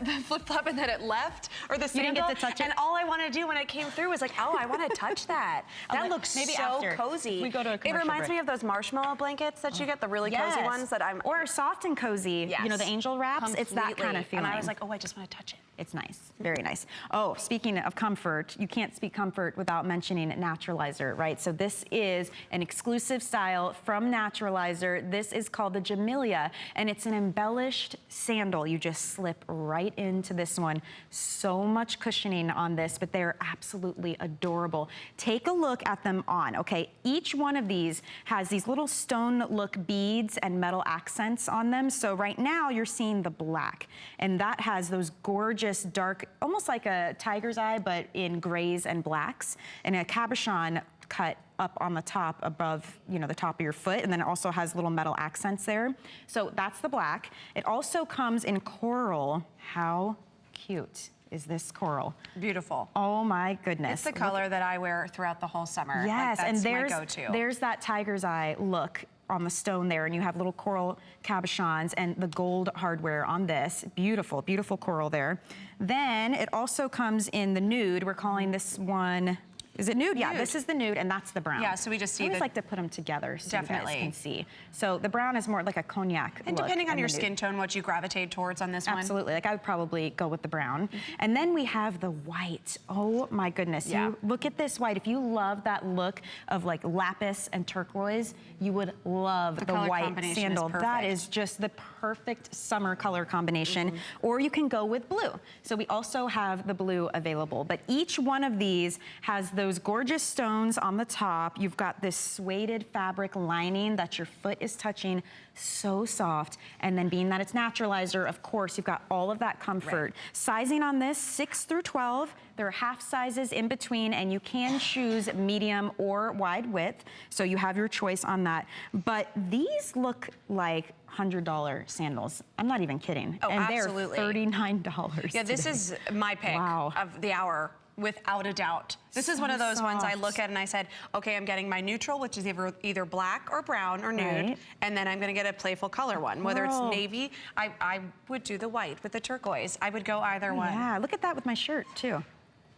the flip-flop and then it left, or the sandal. You didn't get to touch it? And all I wanted to do when it came through was like, oh, I want to touch that. That looks maybe so after. cozy. We go to a commercial It reminds break. me of those marshmallow blankets that you get, the really cozy ones that I'm... Or soft and cozy, you know, the angel wraps. It's that kind of feeling. And I was like, oh, I just want to touch it. It's nice, very nice. Oh, speaking of comfort, you can't speak comfort without mentioning Naturalizer, right? So this is an exclusive style from Naturalizer. This is called the Jamelia, and it's an embellished sandal. You just slip right into this one. So much cushioning on this, but they're absolutely adorable. Take a look at them on, okay? Each one of these has these little stone look beads and metal accents on them. So right now you're seeing the black, and that has those gorgeous dark, almost like a tiger's eye, but in grays and blacks, and a cabochon cut up on the top above, you know, the top of your foot, and then it also has little metal accents there. So that's the black. It also comes in coral. How cute is this coral? Beautiful. Oh my goodness. It's the color that I wear throughout the whole summer. Yes, like, and that's my go-to. There's that tiger's eye look on the stone there, and you have little coral cabochons and the gold hardware on this. Beautiful, beautiful coral there. Then it also comes in the nude. We're calling this one, is it nude? Yeah, this is the nude, and that's the brown. Yeah, so we just see I always like to put them together so Definitely. you guys can see. So the brown is more like a cognac And look, depending on your skin tone, what you gravitate towards on this one. Absolutely, like I would probably go with the brown. And then we have the white. Oh my goodness, you look at this white. If you love that look of like lapis and turquoise, you would love the white sandal. That is just the perfect summer color combination. Or you can go with blue. So we also have the blue available, but each one of these has those gorgeous stones on the top. You've got this sueded fabric lining that your foot is touching, so soft. And then being that it's Naturalizer, of course, you've got all of that comfort. Sizing on this, 6 through 12. There are half sizes in between, and you can choose medium or wide width. So you have your choice on that. But these look like $100 sandals. I'm not even kidding. Oh, and absolutely. they're $39 Yeah, this is my pick of the hour. Without a doubt. This is one of those ones I look at and I said, okay, I'm getting my neutral, which is either black or brown or nude, and then I'm gonna get a playful color one. Whether it's navy, I would do the white with the turquoise. I would go either one. Yeah, look at that with my shirt too.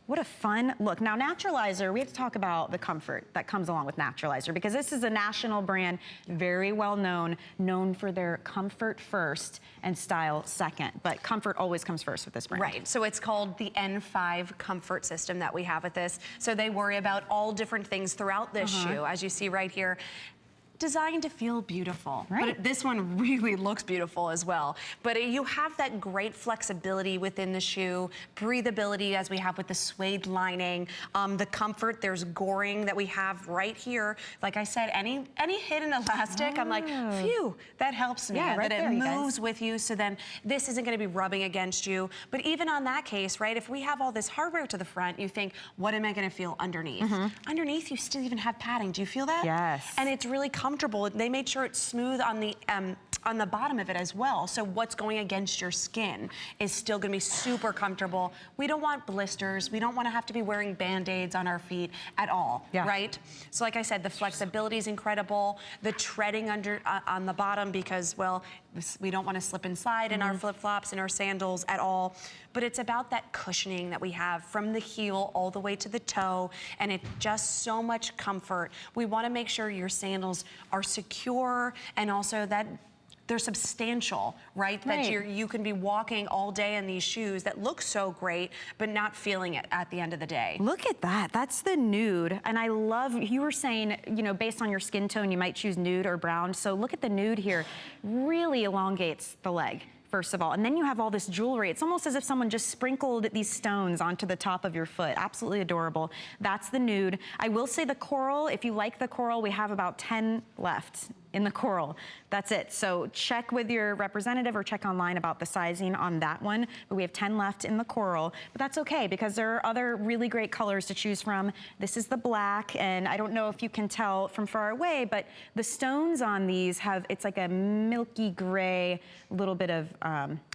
What a fun look. Now, Naturalizer, we have to talk about the comfort that comes along with Naturalizer, because this is a national brand, very well known for their comfort first and style second. But comfort always comes first with this brand. Right, so it's called the N5 comfort system that we have with this. So they worry about all different things throughout this shoe, as you see right here. Designed to feel beautiful, but this one really looks beautiful as well. But you have that great flexibility within the shoe, breathability as we have with the suede lining, the comfort. There's goring that we have right here. Like I said, any hidden elastic, I'm like, phew, that helps me. Yeah, right that there, it moves with you, so then this isn't going to be rubbing against you. But even on that case, right? If we have all this hardware to the front, you think, what am I going to feel underneath? Underneath, you still even have padding. Do you feel that? Yes. And it's really comfortable. They made sure it's smooth on the bottom of it as well. So what's going against your skin is still gonna be super comfortable. We don't want blisters. We don't wanna have to be wearing Band-Aids on our feet at all, right? So like I said, the flexibility is incredible. The treading on the bottom, because, well, we don't wanna slip and slide in our flip-flops and our sandals at all. But it's about that cushioning that we have from the heel all the way to the toe, and it's just so much comfort. We wanna make sure your sandals are secure, and also that they're substantial, right? That you can be walking all day in these shoes that look so great, but not feeling it at the end of the day. Look at that, that's the nude. And I love, you were saying, you know, based on your skin tone, you might choose nude or brown. So look at the nude here, really elongates the leg. First of all, and then you have all this jewelry. It's almost as if someone just sprinkled these stones onto the top of your foot. Absolutely adorable. That's the nude. I will say the coral, if you like the coral, we have about 10 left in the coral. That's it. So check with your representative or check online about the sizing on that one. But we have 10 left in the coral. But that's okay, because there are other really great colors to choose from. This is the black, and I don't know if you can tell from far away, but the stones on these have, it's like a milky gray, little bit of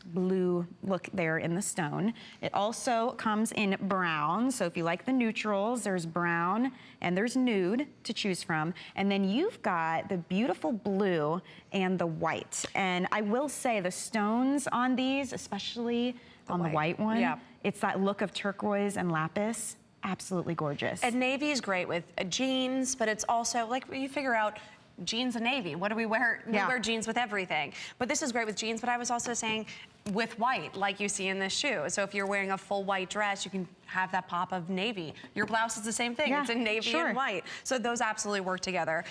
blue look there in the stone. It also comes in brown. So if you like the neutrals, there's brown and there's nude to choose from. And then you've got the beautiful blue and the white. And I will say the stones on these, especially on the white one. Yeah. It's that look of turquoise and lapis. Absolutely gorgeous. And navy is great with jeans, but it's also like you figure out jeans and navy. What do we wear? We wear jeans with everything. But this is great with jeans, but I was also saying with white, like you see in this shoe. So if you're wearing a full white dress, you can have that pop of navy. Your blouse is the same thing. It's in navy and white. So those absolutely work together.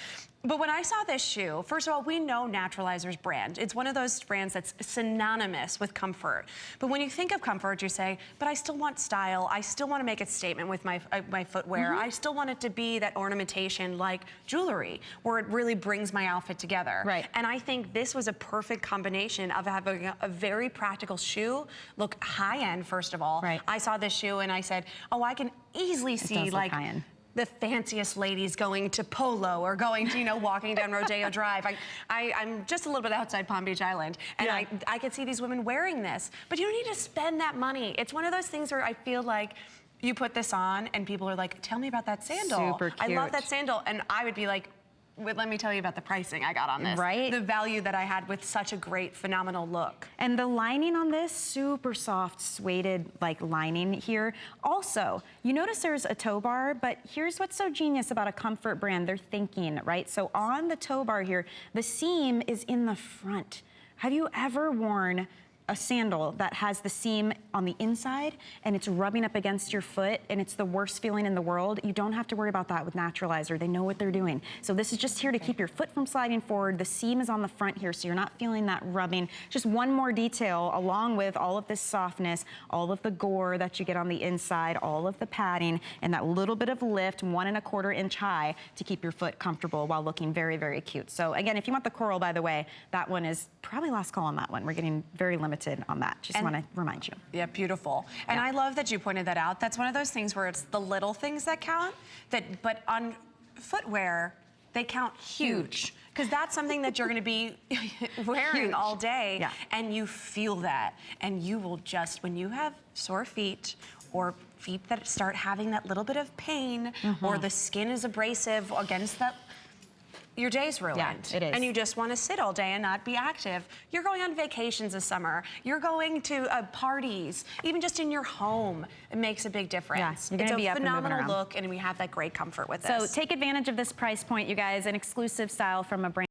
But when I saw this shoe, first of all, we know Naturalizer's brand. It's one of those brands that's synonymous with comfort. But when you think of comfort, you say, but I still want style. I still want to make a statement with my footwear. I still want it to be that ornamentation like jewelry, where it really brings my outfit together. Right. And I think this was a perfect combination of having a very practical shoe, look high-end, first of all. Right. I saw this shoe and I said, oh, I can easily see like high-end. The fanciest ladies going to Polo or going to, you know, walking down Rodeo Drive. I'm just a little bit outside Palm Beach Island, and I could see these women wearing this. But you don't need to spend that money. It's one of those things where I feel like you put this on and people are like, tell me about that sandal. Super cute. I love that sandal. And I would be like, let me tell you about the pricing I got on this. Right. The value that I had with such a great, phenomenal look. And the lining on this, super soft, sueded like lining here. Also, you notice there's a toe bar, but here's what's so genius about a comfort brand. They're thinking, right? So on the toe bar here, the seam is in the front. Have you ever worn a sandal that has the seam on the inside and it's rubbing up against your foot and it's the worst feeling in the world? You don't have to worry about that with Naturalizer. They know what they're doing. So this is just here to keep your foot from sliding forward. The seam is on the front here, so you're not feeling that rubbing. Just one more detail along with all of this softness, all of the gore that you get on the inside, all of the padding, and that little bit of lift, 1 1/4 inch high to keep your foot comfortable while looking very, very cute. So again, if you want the coral, by the way, that one is probably last call on that one. We're getting very limited on that. Just want to remind you. Yeah, beautiful. And I love that you pointed that out. That's one of those things where it's the little things that count, but on footwear, they count huge. Because that's something that you're going to be wearing all day, and you feel that. And you will just, when you have sore feet or feet that start having that little bit of pain, or the skin is abrasive against that, your day's ruined. Yeah, it is. And you just want to sit all day and not be active. You're going on vacations this summer. You're going to parties, even just in your home. It makes a big difference. Yeah, you're gonna be up and moving phenomenal around. look, and we have that great comfort with So this. take advantage of this price point, you guys, an exclusive style from a brand.